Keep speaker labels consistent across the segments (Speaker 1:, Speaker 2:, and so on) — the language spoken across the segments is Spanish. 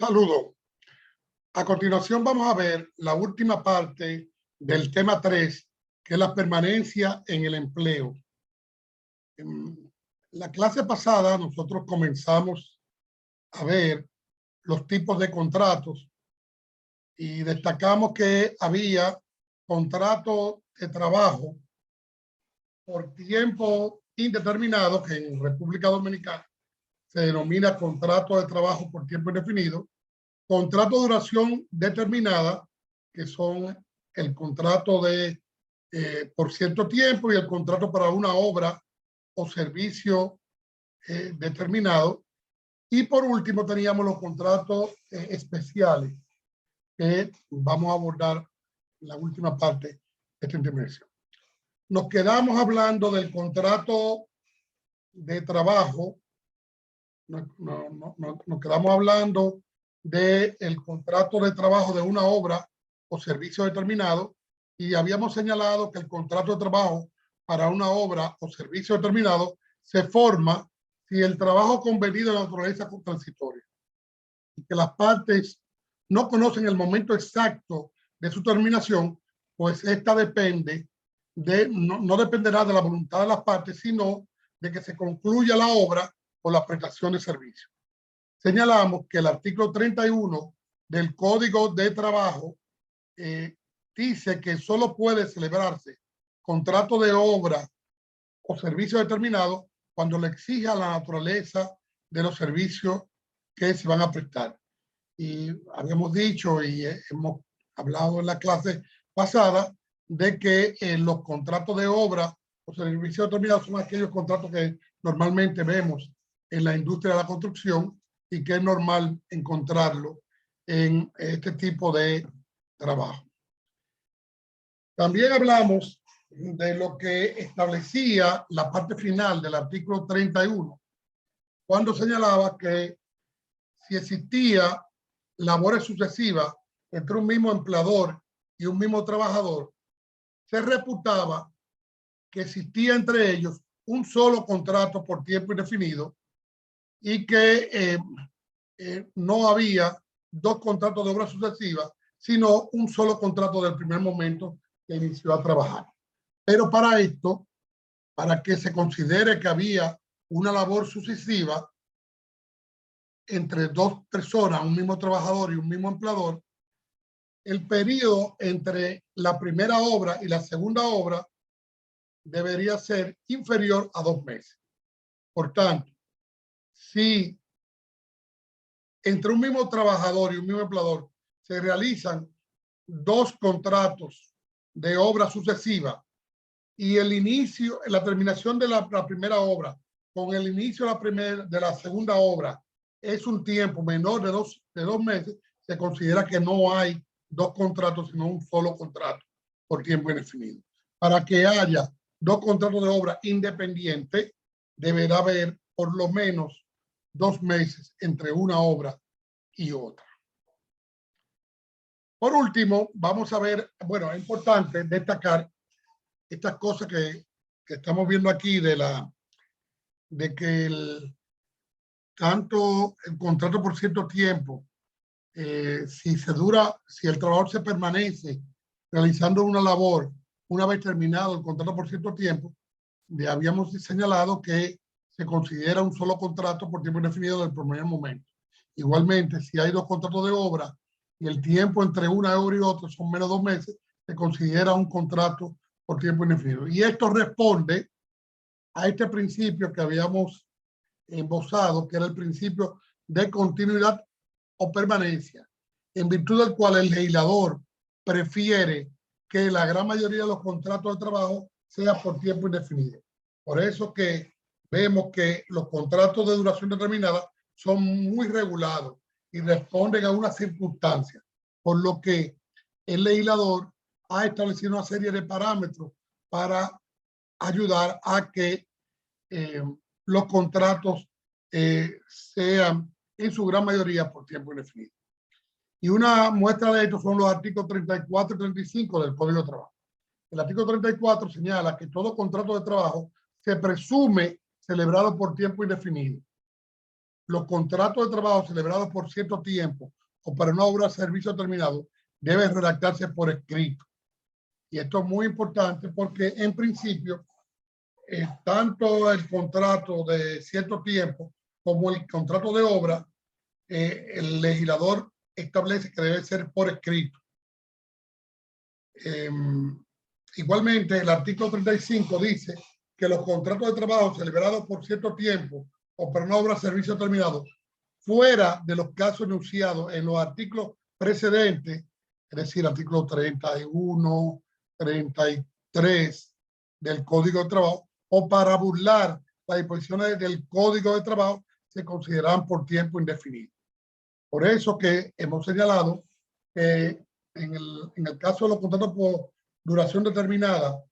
Speaker 1: Saludos. A continuación vamos a ver la última parte del tema 3, que es la permanencia en el empleo. En la clase pasada nosotros comenzamos a ver los tipos de contratos y destacamos que había contrato de trabajo por tiempo indeterminado, que en República Dominicana se denomina contrato de trabajo por tiempo indefinido, contrato de duración determinada, que son el contrato de por cierto tiempo, y el contrato para una obra o servicio determinado. Y por último teníamos los contratos especiales, que vamos a abordar en la última parte de esta intervención. Nos quedamos hablando del contrato de trabajo, nos quedamos hablando del contrato de trabajo de una obra o servicio determinado, y habíamos señalado que el contrato de trabajo para una obra o servicio determinado se forma si el trabajo convenido de naturaleza transitoria y que las partes no conocen el momento exacto de su terminación, pues esta depende de, no dependerá de la voluntad de las partes, sino de que se concluya la obra o la prestación de servicio. Señalamos que el artículo 31 del Código de Trabajo dice que solo puede celebrarse contrato de obra o servicio determinado cuando le exija la naturaleza de los servicios que se van a prestar. Y habíamos dicho y hemos hablado en la clase pasada de que los contratos de obra o servicios determinados son aquellos contratos que normalmente vemos en la industria de la construcción y que es normal encontrarlo en este tipo de trabajo. También hablamos de lo que establecía la parte final del artículo 31, cuando señalaba que si existía labores sucesivas entre un mismo empleador y un mismo trabajador, se reputaba que existía entre ellos un solo contrato por tiempo indefinido y que no había dos contratos de obra sucesivas, sino un solo contrato del primer momento que inició a trabajar. Pero para esto, para que se considere que había una labor sucesiva entre dos personas, un mismo trabajador y un mismo empleador, el periodo entre la primera obra y la segunda obra debería ser inferior a 2 meses. Por tanto, si entre un mismo trabajador y un mismo empleador se realizan dos contratos de obra sucesiva y el inicio, la terminación de la primera obra con el inicio de la segunda obra es un tiempo menor de dos meses, se considera que no hay dos contratos, sino un solo contrato por tiempo indefinido. Para que haya dos contratos de obra independientes, deberá haber por lo menos 2 meses entre una obra y otra. Por último, vamos a ver, bueno, es importante destacar estas cosas que estamos viendo aquí de que tanto el contrato por cierto tiempo, si el trabajador se permanece realizando una labor una vez terminado el contrato por cierto tiempo, habíamos señalado que se considera un solo contrato por tiempo indefinido del primer momento. Igualmente, si hay dos contratos de obra y el tiempo entre una obra y otra son menos de 2 meses, se considera un contrato por tiempo indefinido. Y esto responde a este principio que habíamos esbozado, que era el principio de continuidad o permanencia, en virtud del cual el legislador prefiere que la gran mayoría de los contratos de trabajo sea por tiempo indefinido. Por eso que vemos que los contratos de duración determinada son muy regulados y responden a una circunstancia, por lo que el legislador ha establecido una serie de parámetros para ayudar a que los contratos sean en su gran mayoría por tiempo indefinido. Y una muestra de esto son los artículos 34 y 35 del Código de Trabajo. El artículo 34 señala que todo contrato de trabajo se presume celebrado por tiempo indefinido. los contratos de trabajo celebrados por cierto tiempo o para una obra o servicio terminado deben redactarse por escrito. Y esto es muy importante porque en principio, tanto el contrato de cierto tiempo como el contrato de obra, el legislador establece que debe ser por escrito. Igualmente, el artículo 35 dice que los contratos de trabajo celebrados por cierto tiempo o para una obra o servicio terminado, fuera de los casos enunciados en los artículos precedentes, es decir, artículo 31, 33 del Código de Trabajo, o para burlar las disposiciones del Código de Trabajo, se consideran por tiempo indefinido. Por eso que hemos señalado que en el caso de los contratos por duración determinada,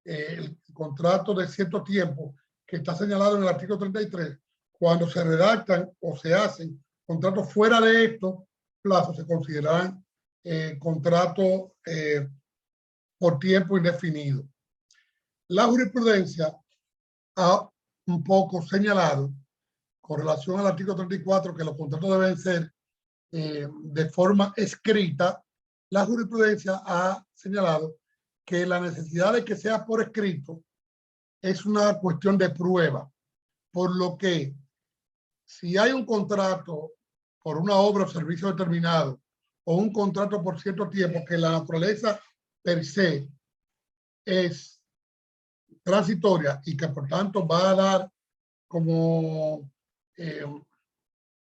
Speaker 1: el contrato de cierto tiempo que está señalado en el artículo 33, cuando se redactan o se hacen contratos fuera de estos plazos, se consideran contratos por tiempo indefinido. La jurisprudencia ha un poco señalado con relación al artículo 34 que los contratos deben ser de forma escrita. La jurisprudencia ha señalado que la necesidad de que sea por escrito es una cuestión de prueba, por lo que si hay un contrato por una obra o servicio determinado o un contrato por cierto tiempo que la naturaleza per se es transitoria y que por tanto va a dar, como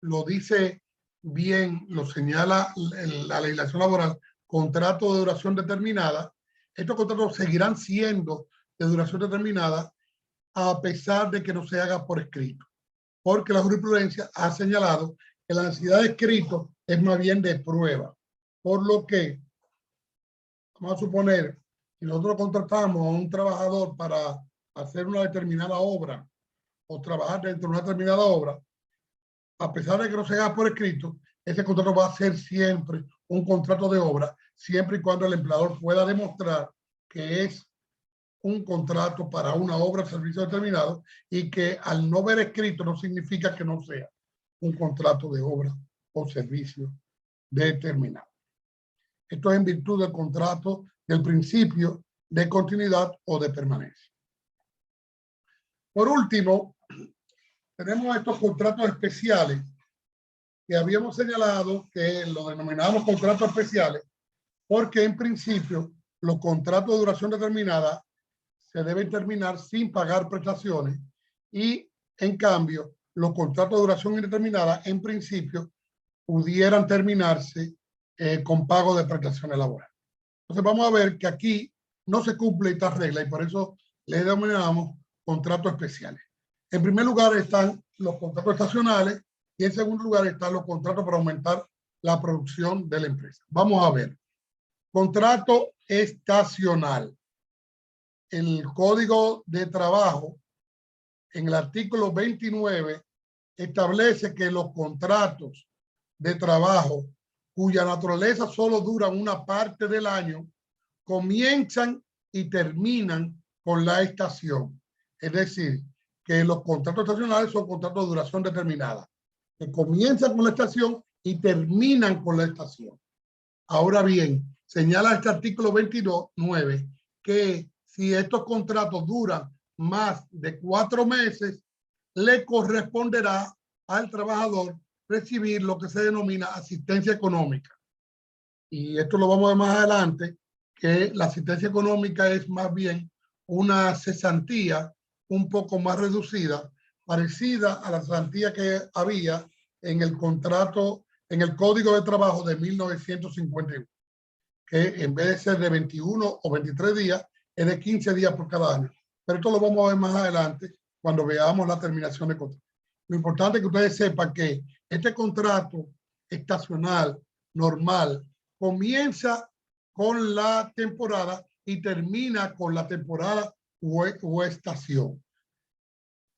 Speaker 1: lo dice bien, lo señala la legislación laboral, contrato de duración determinada, estos contratos seguirán siendo de duración determinada a pesar de que no se haga por escrito, porque la jurisprudencia ha señalado que la necesidad de escrito es más bien de prueba, por lo que, vamos a suponer, si nosotros contratamos a un trabajador para hacer una determinada obra o trabajar dentro de una determinada obra, a pesar de que no se haga por escrito, ese contrato va a ser siempre un contrato de obra, siempre y cuando el empleador pueda demostrar que es un contrato para una obra o servicio determinado y que al no ver escrito no significa que no sea un contrato de obra o servicio determinado. Esto es en virtud del contrato del principio de continuidad o de permanencia. Por último, tenemos estos contratos especiales que habíamos señalado que lo denominamos contratos especiales porque en principio los contratos de duración determinada se deben terminar sin pagar prestaciones y en cambio los contratos de duración indeterminada en principio pudieran terminarse con pago de prestaciones laborales. Entonces vamos a ver que aquí no se cumple esta regla y por eso le denominamos contratos especiales. En primer lugar están los contratos estacionales y en segundo lugar están los contratos para aumentar la producción de la empresa. Vamos a ver. Contrato estacional. El Código de Trabajo, en el artículo 29, establece que los contratos de trabajo cuya naturaleza solo dura una parte del año comienzan y terminan con la estación. Es decir, que los contratos estacionales son contratos de duración determinada, que comienzan con la estación y terminan con la estación. Ahora bien, señala este artículo 29 que si estos contratos duran más de 4 meses, le corresponderá al trabajador recibir lo que se denomina asistencia económica. Y esto lo vamos a ver más adelante, que la asistencia económica es más bien una cesantía un poco más reducida, parecida a la cesantía que había en el contrato, en el Código de Trabajo de 1951, que en vez de ser de 21 o 23 días, es de 15 días por cada año. Pero esto lo vamos a ver más adelante cuando veamos la terminación de contrato. Lo importante es que ustedes sepan que este contrato estacional normal comienza con la temporada y termina con la temporada o estación.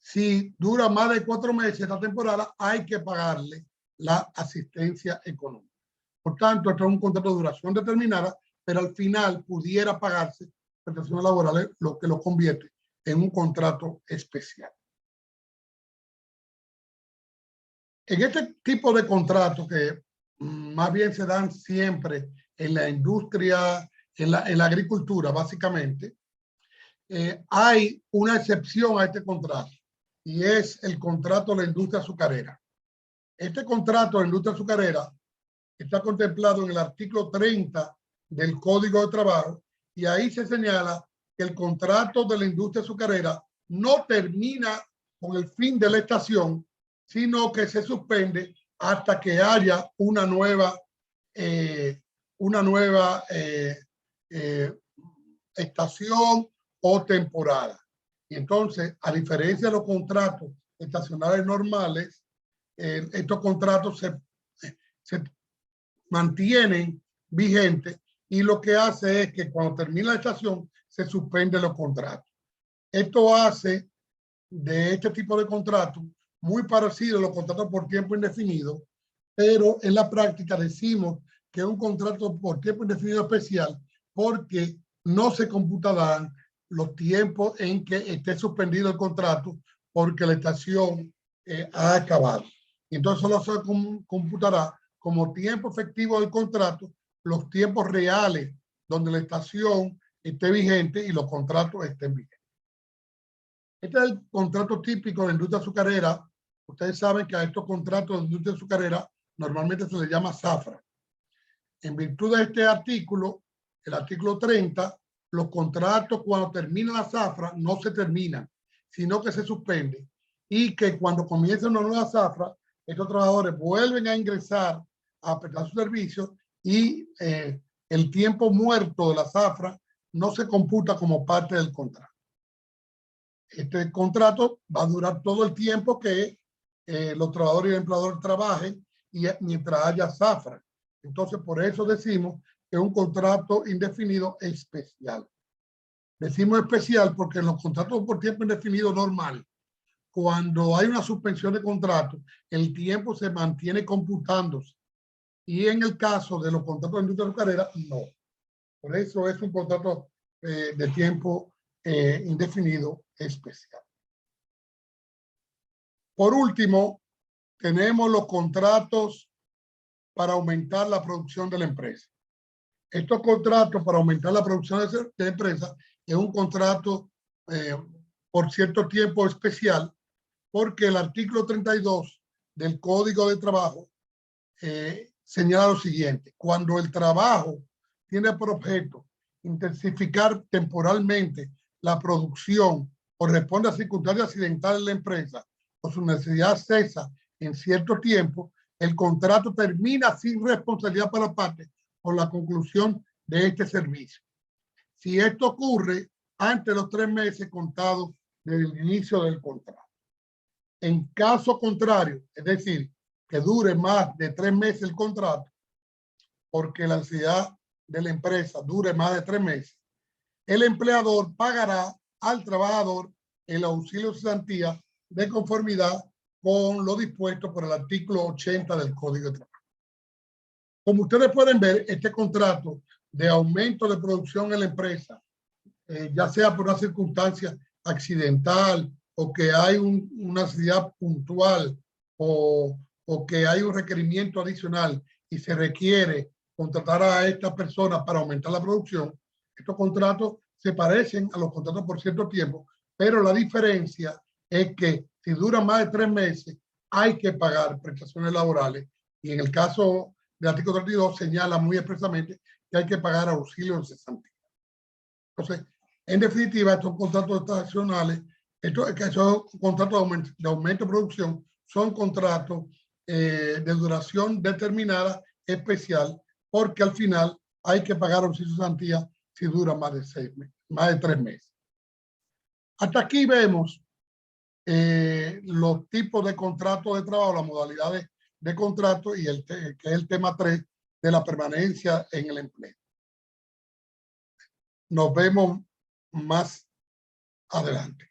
Speaker 1: Si dura más de 4 meses esta temporada, hay que pagarle la asistencia económica. Por tanto, esto es un contrato de duración determinada, pero al final pudiera pagarse prestaciones laborales, lo que lo convierte en un contrato especial. En este tipo de contratos que más bien se dan siempre en la industria, en la agricultura, básicamente, hay una excepción a este contrato y es el contrato de la industria azucarera. Este contrato de la industria azucarera está contemplado en el artículo 30 del Código de Trabajo y ahí se señala que el contrato de la industria azucarera no termina con el fin de la estación, sino que se suspende hasta que haya una nueva estación o temporada. Y entonces, a diferencia de los contratos estacionales normales, estos contratos se mantienen vigentes y lo que hace es que cuando termina la estación se suspenden los contratos. Esto hace de este tipo de contratos muy parecido a los contratos por tiempo indefinido, pero en la práctica decimos que es un contrato por tiempo indefinido especial porque no se computarán los tiempos en que esté suspendido el contrato porque la estación ha acabado. Y entonces solo se computará como tiempo efectivo del contrato los tiempos reales donde la estación esté vigente y los contratos estén vigentes. Este es el contrato típico de la industria azucarera. Ustedes saben que a estos contratos de industria azucarera normalmente se les llama zafra. En virtud de este artículo, el artículo 30, los contratos cuando termina la zafra no se terminan, sino que se suspende y que cuando comienza una nueva zafra, estos trabajadores vuelven a ingresar a prestar sus servicios y el tiempo muerto de la zafra no se computa como parte del contrato. Este contrato va a durar todo el tiempo que los trabajadores y el empleador trabajen y mientras haya zafra. Entonces, por eso decimos que es un contrato indefinido especial. Decimos especial porque en los contratos por tiempo indefinido normal, cuando hay una suspensión de contrato, el tiempo se mantiene computándose. Y en el caso de los contratos de industria azucarera, no. Por eso es un contrato de tiempo indefinido especial. Por último, tenemos los contratos para aumentar la producción de la empresa. Estos contratos para aumentar la producción de la empresa es un contrato por cierto tiempo especial porque el artículo 32 del Código de Trabajo señala lo siguiente: cuando el trabajo tiene por objeto intensificar temporalmente la producción o responde a circunstancias accidentales en la empresa o su necesidad cesa en cierto tiempo, el contrato termina sin responsabilidad para la parte con la conclusión de este servicio. Si esto ocurre antes de los 3 meses contados desde el inicio del contrato. En caso contrario, es decir, que dure más de 3 meses el contrato, porque la necesidad de la empresa dure más de 3 meses, el empleador pagará al trabajador el auxilio de cesantía de conformidad con lo dispuesto por el artículo 80 del Código de Trabajo. Como ustedes pueden ver, este contrato de aumento de producción en la empresa, ya sea por una circunstancia accidental o que hay una necesidad puntual o que hay un requerimiento adicional y se requiere contratar a estas personas para aumentar la producción, estos contratos se parecen a los contratos por cierto tiempo, pero la diferencia es que si duran más de 3 meses, hay que pagar prestaciones laborales y en el caso del artículo 32 señala muy expresamente que hay que pagar auxilio de cesantía. Entonces, en definitiva, estos contratos estacionales, estos contratos de aumento de producción son contratos de duración determinada especial porque al final hay que pagar auxilio de cesantía si dura más de 6 meses, más de 3 meses. Hasta aquí vemos los tipos de contratos de trabajo, las modalidades de contrato y que es el tema 3 de la permanencia en el empleo. Nos vemos más adelante.